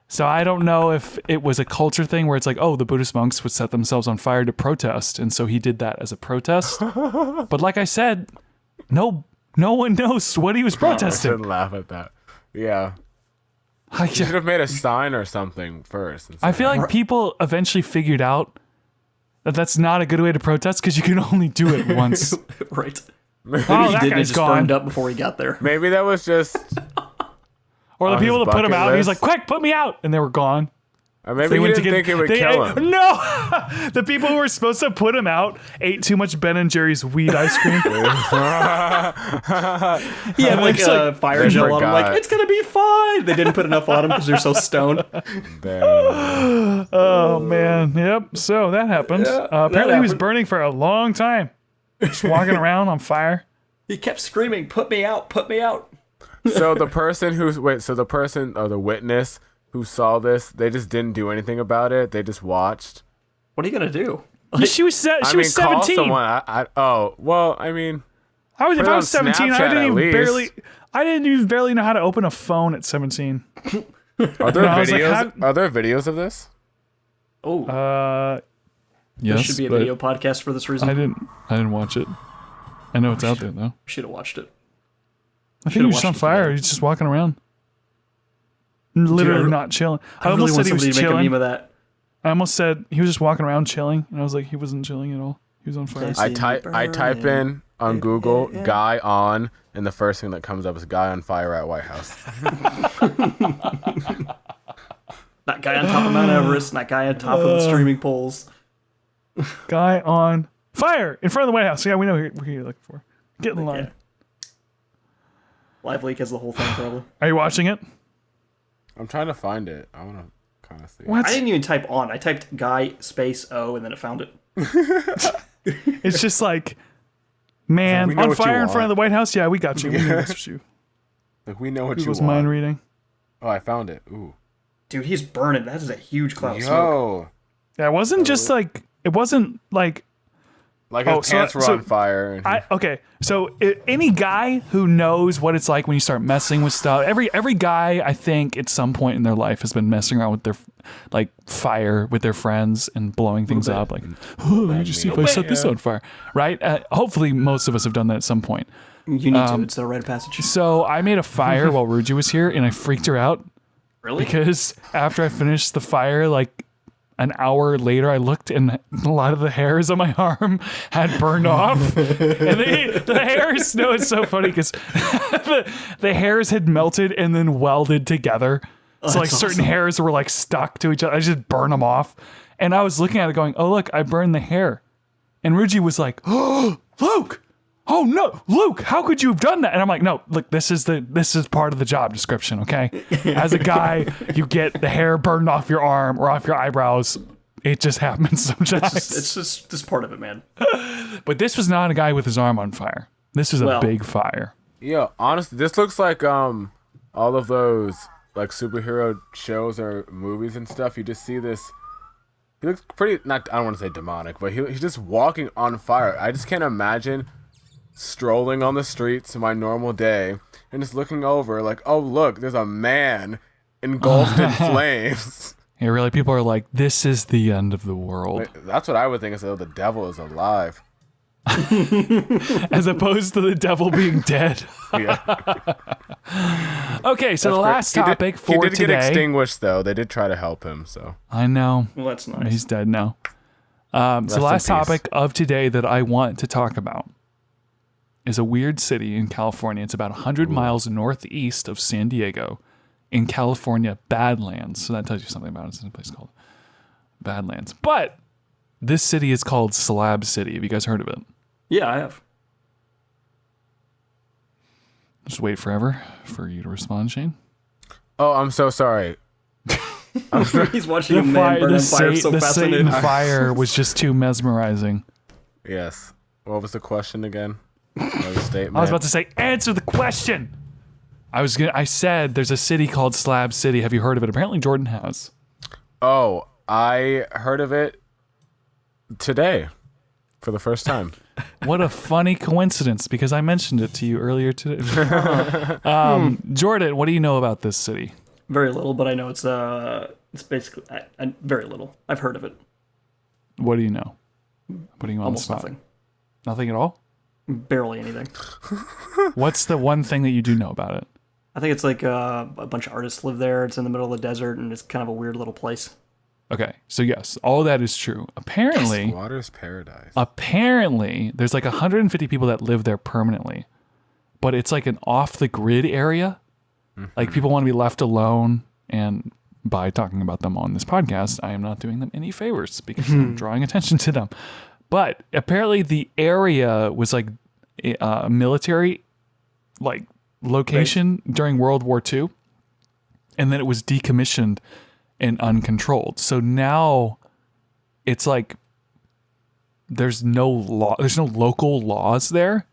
So I don't know if it was a culture thing where it's like, oh, the Buddhist monks would set themselves on fire to protest, and so he did that as a protest. But like I said, no one knows what he was protesting. I shouldn't laugh at that. Yeah. You should have made a sign or something first. I feel like people eventually figured out that that's not a good way to protest because you can only do it once. Right. Maybe he did, just burned up before he got there. Maybe that was just... Or the people that put him out, and he's like, quick, put me out! And they were gone. Or maybe he didn't think it would kill him. No! The people who were supposed to put him out ate too much Ben and Jerry's weed ice cream. He had like a fire gel on him, like, it's gonna be fine! They didn't put enough on him because they're so stoned. Oh, man. Yep, so that happened. Apparently he was burning for a long time. Just walking around on fire. He kept screaming, put me out, put me out. So the witness who saw this, they just didn't do anything about it. They just watched. What are you gonna do? She was 17. Call someone. I mean, If I was Put it on 17, Snapchat I didn't even barely know how to open a phone at 17. Are there videos? Are there videos of this? Oh, Yes. there should be a video podcast for this reason. I didn't watch it. I know it's out there though. Should have watched it. I think he was just on fire. He's just walking around, literally not chilling. I almost said he was chilling. Make a meme of that. I almost said he was just walking around chilling, and I was like, he wasn't chilling at all. He was on fire. I type in on Google "guy on," and the first thing that comes up is "guy on fire at Whitehouse." That guy on top of Mount Everest, and that guy on top of the streaming poles. Guy on fire in front of the White House. Yeah, we know who you're looking for. Get in line. Yeah. Live Leak has the whole thing, probably. Are you watching it? I'm trying to find it. I want to kind of see. What? I didn't even type on. I typed guy space O, and then it found it. It's just like, man, on fire in front of the White House. Yeah, we got you. We know that's you. Like we know what you was want. Mind reading. Oh, I found it. Ooh. Dude, he's burning. That is a huge cloud of smoke. Yeah, it wasn't just like. It wasn't like his pants were on fire. So any guy who knows what it's like when you start messing with stuff, every guy I think at some point in their life has been messing around with their like fire with their friends and blowing things up. Like, let me just see if I set this on fire. Right? Hopefully, most of us have done that at some point. You need to. It's a rite of passage. So I made a fire while Ruji was here, and I freaked her out. Really? Because after I finished the fire, like. An hour later, I looked and a lot of the hairs on my arm had burned off. And the hairs, no, it's so funny because the hairs had melted and then welded together. So like certain hairs were like stuck to each other. I just burned them off. And I was looking at it going, oh, look, I burned the hair. And Ruji was like, oh, Luke. Oh no, Luke, how could you have done that? And I'm like, no, look, this is part of the job description, okay? As a guy, you get the hair burned off your arm or off your eyebrows. It just happens sometimes. It's just this part of it, man. But this was not a guy with his arm on fire. This was a big fire. Yeah, honestly, this looks like all of those like superhero shows or movies and stuff. You just see this. He looks pretty. I don't want to say demonic, but he's just walking on fire. I just can't imagine strolling on the streets in my normal day and just looking over like, oh look, there's a man engulfed in flames. Yeah, really, people are like, this is the end of the world. That's what I would think is, oh, the devil is alive. As opposed to the devil being dead. Yeah. Okay, so the last topic for today. He did get extinguished, though. They did try to help him, so. I know. Well, that's nice. He's dead now. So the last topic of today that I want to talk about is a weird city in California. It's about 100 miles northeast of San Diego in California, Badlands. So that tells you something about it. It's in a place called Badlands. But this city is called Slab City. Have you guys heard of it? Yeah, I have. Just wait forever for you to respond, Shayne. Oh, I'm so sorry. He's watching a man burn on fire so fascinating. The fire was just too mesmerizing. Yes. What was the question again? Statement. I was about to say, answer the question. I said there's a city called Slab City. Have you heard of it? Apparently Jordan has. Oh, I heard of it today for the first time. What a funny coincidence, because I mentioned it to you earlier today. Jordan, what do you know about this city? Very little, but I know it's basically very little. I've heard of it. What do you know? Putting you on the spot. Nothing. Nothing at all? Barely anything. What's the one thing that you do know about it? I think it's like a bunch of artists live there. It's in the middle of the desert, and it's kind of a weird little place. Okay, so yes, all of that is true. Apparently, water's paradise. Apparently, there's like 150 people that live there permanently, but it's like an off-the-grid area. Mm-hmm. Like people want to be left alone, and by talking about them on this podcast, I am not doing them any favors because I'm drawing attention to them. But apparently the area was like a military like location during World War II. And then it was decommissioned and uncontrolled. So now it's like there's no local laws there.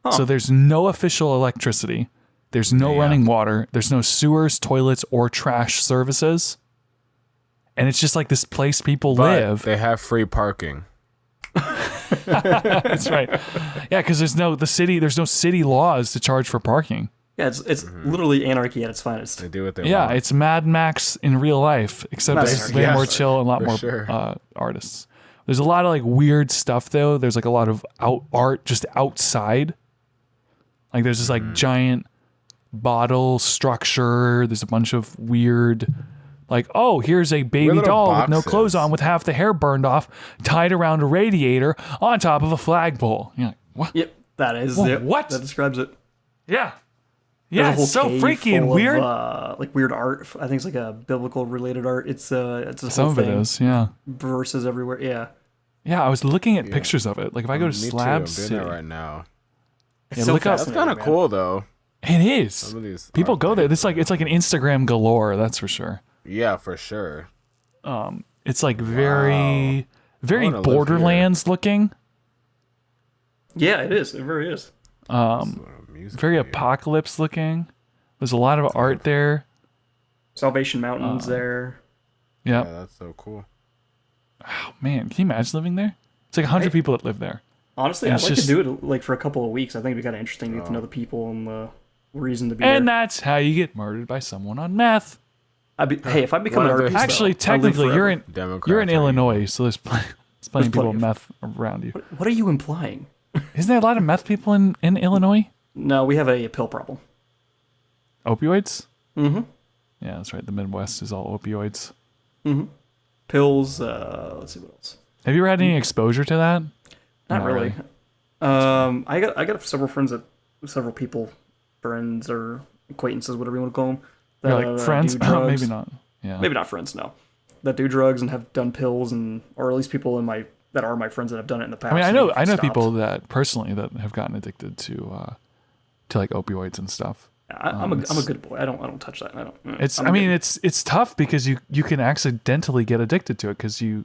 Huh. So there's no official electricity. There's no running water. There's no sewers, toilets, or trash services. And it's just like this place people live. They have free parking. That's right. Yeah, because there's no city laws to charge for parking. Yeah, it's literally anarchy at its finest. They do what they want. Yeah, it's Mad Max in real life, except Mad it's Max, way more chill and a lot more sure. artists. There's a lot of like weird stuff though. There's like a lot of art just outside. Like there's this like giant bottle structure. There's a bunch of weird, like, oh, here's a baby doll with no clothes on with half the hair burned off, tied around a radiator on top of a flagpole. You're like, what? Yep, that is Whoa, it. what? That describes it. Yeah. There's Yeah, a whole it's so cave freaky and full weird. Of, like weird art. I think it's like a biblical related art. It's a Some whole of it thing. is, yeah. Verses everywhere. Yeah. Yeah, I was looking at pictures of it. Like if I go to Me Slab too. I'm City, doing that right now. It's Yeah, so look up- That's fascinating, kind of man. cool though. it is. Some of these People art go there. things, It's like an Instagram galore. That's for sure. Yeah, for sure. It's like very wanna live Borderlands looking. Yeah, it is. It very is. Music Very video. apocalypse looking. There's a lot of art there. Salvation Mountain's there. Yeah. Yeah, that's so cool. Oh, man, can you imagine living there? It's like 100 people that live there. Honestly, And I'd it's like just- to do it like for a couple of weeks. I think it'd be kind of interesting to get to know the people and the reason to be And there. that's how you get murdered by someone on meth. Hey, if I become One an of the- artist, Actually, though, I'll live technically, you're forever. in Democrats are Illinois, so there's plenty of people plenty with meth around you. What are you implying? Isn't there a lot of meth people in Illinois? No, we have a pill problem. Opioids? Mm-hmm. Yeah, that's right. The Midwest is all opioids. Pills. Let's see what else. Have you ever had any exposure to that? Not Not really. I got several friends or acquaintances, whatever you want to call them. You're like friends? do drugs. Maybe not. Yeah. Maybe not friends. No, that do drugs and have done pills, or at least people that are my friends that have done it in the past. I mean, and I know stopped. people that personally that have gotten addicted to like opioids and stuff. I'm a good boy. I don't touch that. I don't. It's I'm good. it's tough because you can accidentally get addicted to it because you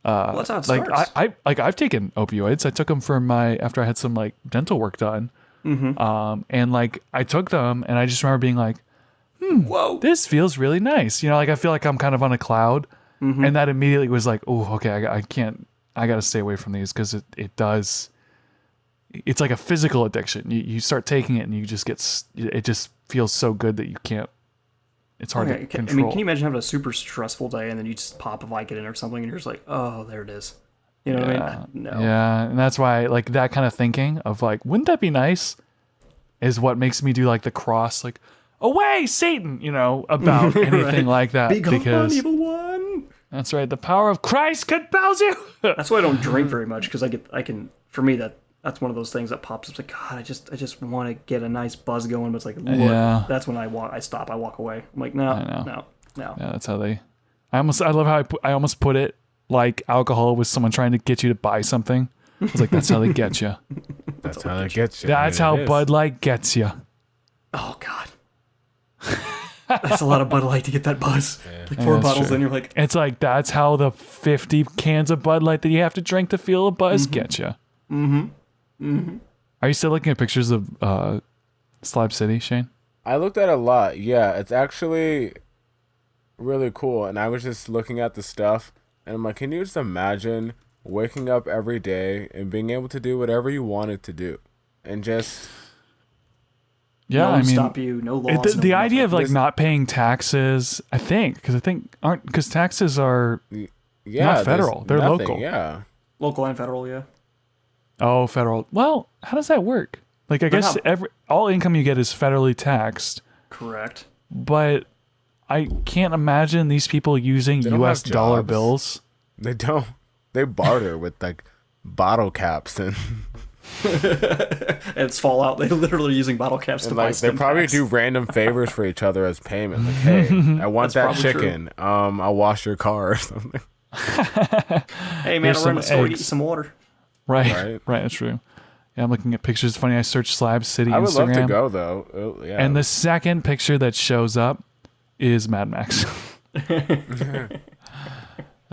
Well, that's how it like starts. I've taken opioids. I took them for after I had some like dental work done. And like I took them and I just remember being like, Whoa. this feels really nice. You know, like I feel like I'm kind of on a cloud. And that immediately was like, oh, okay, I got to stay away from these because it's like a physical addiction. You start taking it and it just feels so good that you can't, it's hard to control. I mean, can you imagine having a super stressful day and then you just pop a Vicodin or something and you're just like, oh, there it is. You know what I mean? No. Yeah, and that's why like that kind of thinking of like, wouldn't that be nice? Is what makes me do like the cross, like, away, Satan, about anything like that. Be gone, because evil one. that's right, the power of Christ compels you. That's why I don't drink very much because for me that's one of those things that pops up. It's like, God, I just want to get a nice buzz going, but it's like, look, Yeah. that's when I stop, I walk away. I'm like, no. Yeah, that's how they. I love how I almost put it like alcohol was someone trying to get you to buy something. It's like that's how they get you. That's how they get you. That's how Bud Light gets you. Oh God. That's a lot of Bud Light to get that buzz. Like 4 that's bottles true. in, you're like, It's like that's how the 50 cans of Bud Light that you have to drink to feel a buzz get you. Are you still looking at pictures of Slab City, Shane? I looked at a lot. Yeah, it's actually really cool. And I was just looking at the stuff, and I'm like, can you just imagine waking up every day and being able to do whatever you wanted to do, and just Yeah, no one I mean, stop you, no laws. the no idea of nothing. like not paying taxes, because taxes are yeah, not federal, there's they're nothing, local. Yeah, Local and federal, yeah. federal. Well, how does that work? Like, I guess all income you get is federally taxed, Correct. but I can't imagine these people using They don't U.S. have dollar jobs. bills. they don't. They barter with like bottle caps and And it's Fallout. They're literally using bottle caps to buy like they stim probably packs. do random favors for each other as payment. Like, hey, I want that That's probably chicken. I'll wash your car or something. Hey man, Here's I run some to the store to get eggs. some water. Right, that's true. Yeah, I'm looking at pictures. It's funny, I searched Slab City I would Instagram, love to go though. Oh, yeah. and the second picture that shows up is Mad Max.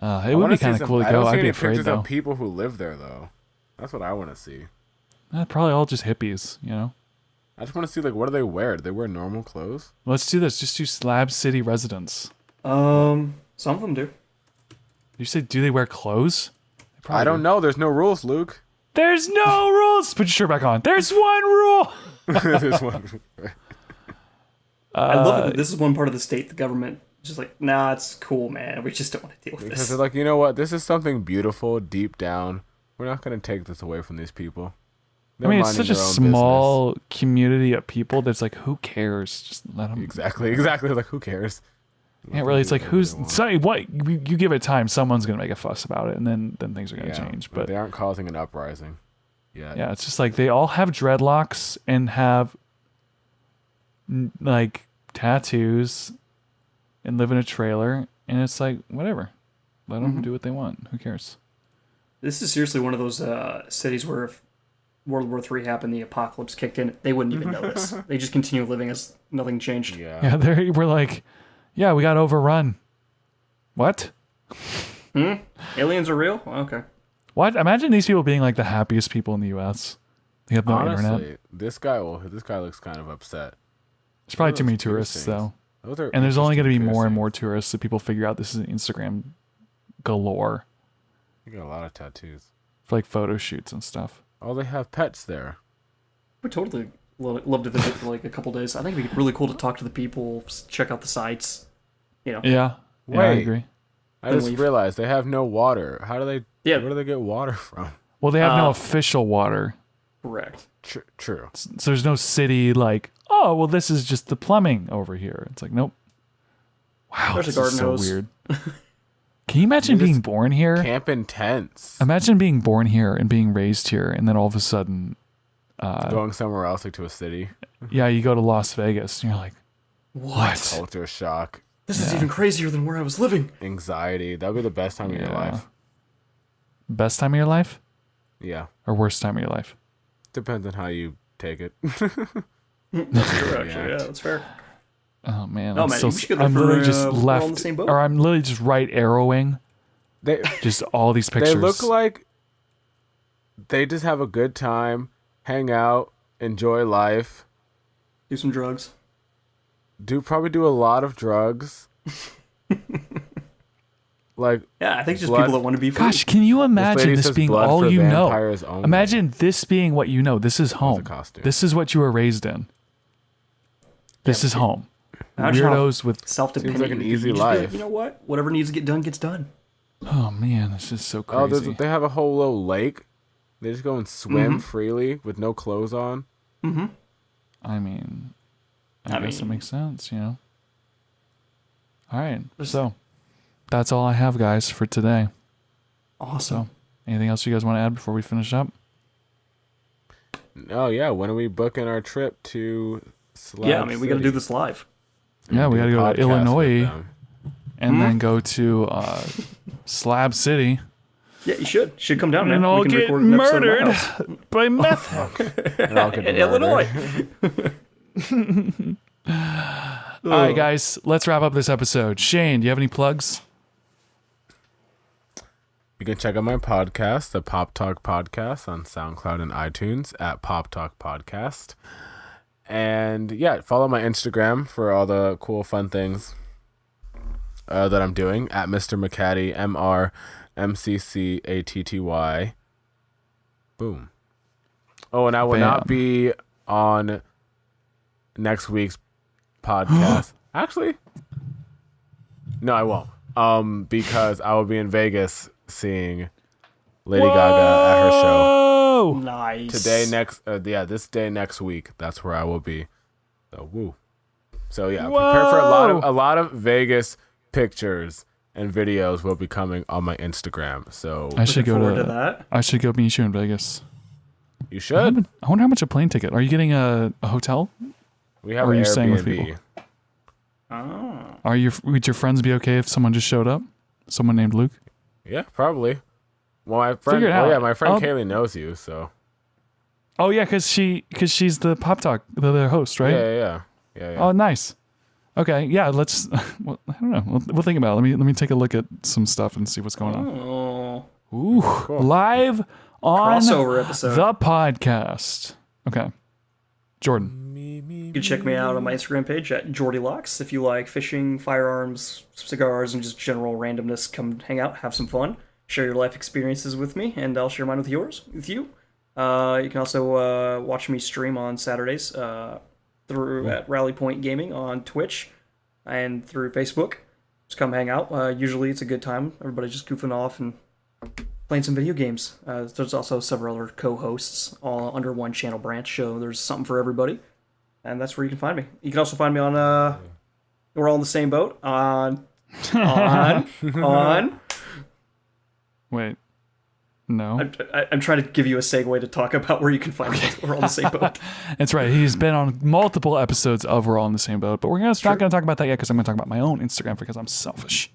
It would be kind of cool to I go. don't see I'd be any afraid pictures though. of people who live there though. That's what I want to see. Probably all just hippies, I just want to see like what do they wear? Do they wear normal clothes? Let's do this. Just do Slab City residents. Some of them do. You say, do they wear clothes? Probably I don't do. know. There's no rules, Luke. There's no rules. Put your shirt back on. There's one rule. There's one. I love it that this is one part of the state the government is just like, nah, it's cool, man. We just don't want to deal with Because this. they're like, you know what? This is something beautiful deep down. We're not going to take this away from these people. I mean, it's such a small community of people that's like, who cares? Just let them. Exactly. Like, who cares? Yeah, really. It's like, who's sorry, what? You give it time, someone's gonna make a fuss about it, and then things are gonna change. But they aren't causing an uprising. Yeah, it's just like they all have dreadlocks and have like tattoos and live in a trailer, and it's like whatever. Let them do what they want. Who cares? This is seriously one of those cities where if World War III happened, the apocalypse kicked in, they wouldn't even notice. They just continue living as nothing changed. Yeah. We're like, yeah, we got overrun. What? Aliens are real? Okay. What? Imagine these people being like the happiest people in the U.S. They have no Honestly, internet. this guy looks kind of upset. There's probably too many tourists though, and there's only going to be more and more tourists. So people figure out this is Instagram galore You got a lot of tattoos. for like photo shoots and stuff. Oh, they have pets there. We totally love to visit for like a couple days. I think it'd be really cool to talk to the people, check out the sites. You know. Yeah, I Wait. agree. I just realized they have no water. How do they? Yeah. Where do they get water from? Well, they have no official water, Correct. True. so there's no city like, oh, well, this is just the plumbing over here. It's like, nope. Wow, There's a this garden is so hose. weird. Can you imagine being born here? Camp in tents. Imagine being born here and being raised here, and then all of a sudden, Going somewhere else, like to a city. yeah, you go to Las Vegas, and you're like, what? Culture shock. This is even crazier than where I was living. Anxiety. That would be the best time of your life. Best time of your life Yeah. or worst time of your life? Depends on how you take it. That's true, actually. Yeah, that's fair. Oh man, No, I'm man, still, we should go I'm for, literally just we're all left, on the same boat. or I'm literally just right arrowing They just all these pictures. they look like they just have a good time, hang out, enjoy life. Do some drugs. Probably do a lot of drugs. Like, Yeah, I think it's just blood- people that want to be free. Gosh, can you imagine lady this says being blood all for you know? vampires only. Imagine this being what you know. This is home. costume. This is what you were raised in. This is home. Imagine how Weirdos with. self-dependent. Seems like an you could easy just be like, life. you know what? Whatever needs to get done gets done. Oh man, this is so oh, crazy. they have a whole little lake. They just go and swim freely with no clothes on. I mean, I guess it makes sense, you know. All right, so that's all I have, guys, for today. Awesome. So, anything else you guys want to add before we finish up? Oh yeah, when are we booking our trip to Slab Yeah, I mean, we got to City? do this live. Yeah, we got to Do a go podcast to Illinois with them. and then go to Slab City Yeah, you should. Should come down, man. and all we can get record an episode at murdered my house. by meth. And I'll get In murdered. Illinois. All right, guys, let's wrap up this episode. Shane, do you have any plugs? You can check out my podcast, the Pop Talk Podcast, on SoundCloud and iTunes at Pop Talk Podcast. And yeah, follow my Instagram for all the cool, fun things that I'm doing at Mr. McCatty, MrMccatty. Boom. Oh, and I will not be on next week's podcast. Actually, no, I won't. Because I will be in Vegas seeing Lady Gaga at her show. Oh, Nice. This day next week. That's where I will be. So woo. So yeah, prepare for a lot of Vegas pictures and videos will be coming on my Instagram. So I should go forward to to that. I should go meet you in Vegas. you should. I wonder how much a plane ticket. Are you getting a hotel? We have Or are an you staying with Airbnb. people? Would your friends be okay if someone just showed up? Someone named Luke? Yeah, probably. Well, my friend. Figure it out. Oh yeah, my friend I'll- Kaylee knows you. So Oh yeah, because she's the Pop Talk, the host, right? yeah. Oh, nice. Okay, yeah. Let's. Well, I don't know. We'll think about it. Let me take a look at some stuff and see what's going on. Oh, Ooh, live on crossover episode. the podcast. Okay, Jordan. You can check me out on my Instagram page at JordyLocks. If you like fishing, firearms, cigars, and just general randomness, come hang out, have some fun. share your life experiences with me, and I'll share mine with you. You can also watch me stream on Saturdays through at Rally Point Gaming on Twitch and through Facebook. Just come hang out. Usually it's a good time. Everybody's just goofing off and playing some video games. There's also several other co-hosts all under one channel branch, so there's something for everybody. And that's where you can find me. You can also find me on we're all in the same boat on Wait. No. I'm trying to give you a segue to talk about where you can find me. We're all in the same boat. That's right. He's been on multiple episodes of We're All in the Same Boat, but we're not going to talk about that yet because I'm going to talk about my own Instagram because I'm selfish.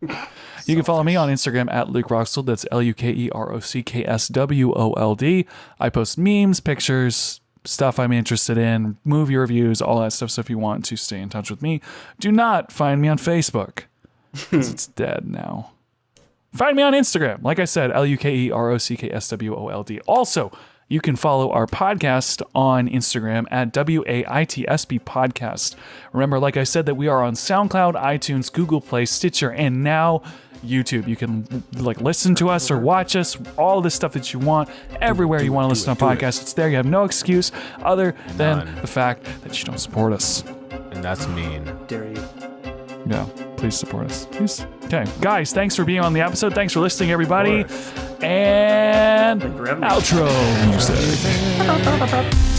You can follow me on Instagram at Luke Rocksold. That's LukeRockswold. I post memes, pictures, stuff I'm interested in, movie reviews, all that stuff. So if you want to stay in touch with me, do not find me on Facebook because it's dead now. Find me on Instagram. Like I said, LukeRockswold. Also, you can follow our podcast on Instagram at WAITSP Podcast. Remember, like I said, that we are on SoundCloud, iTunes, Google Play, Stitcher, and now YouTube. You can listen to us or watch us, all the stuff that you want, everywhere you want to listen to a podcast. It's there. You have no excuse other than the fact that you don't support us. And that's mean. Dare you. Yeah, please support us. Please. Okay, guys, thanks for being on the episode. Thanks for listening, everybody. And Thank you for having me. outro music.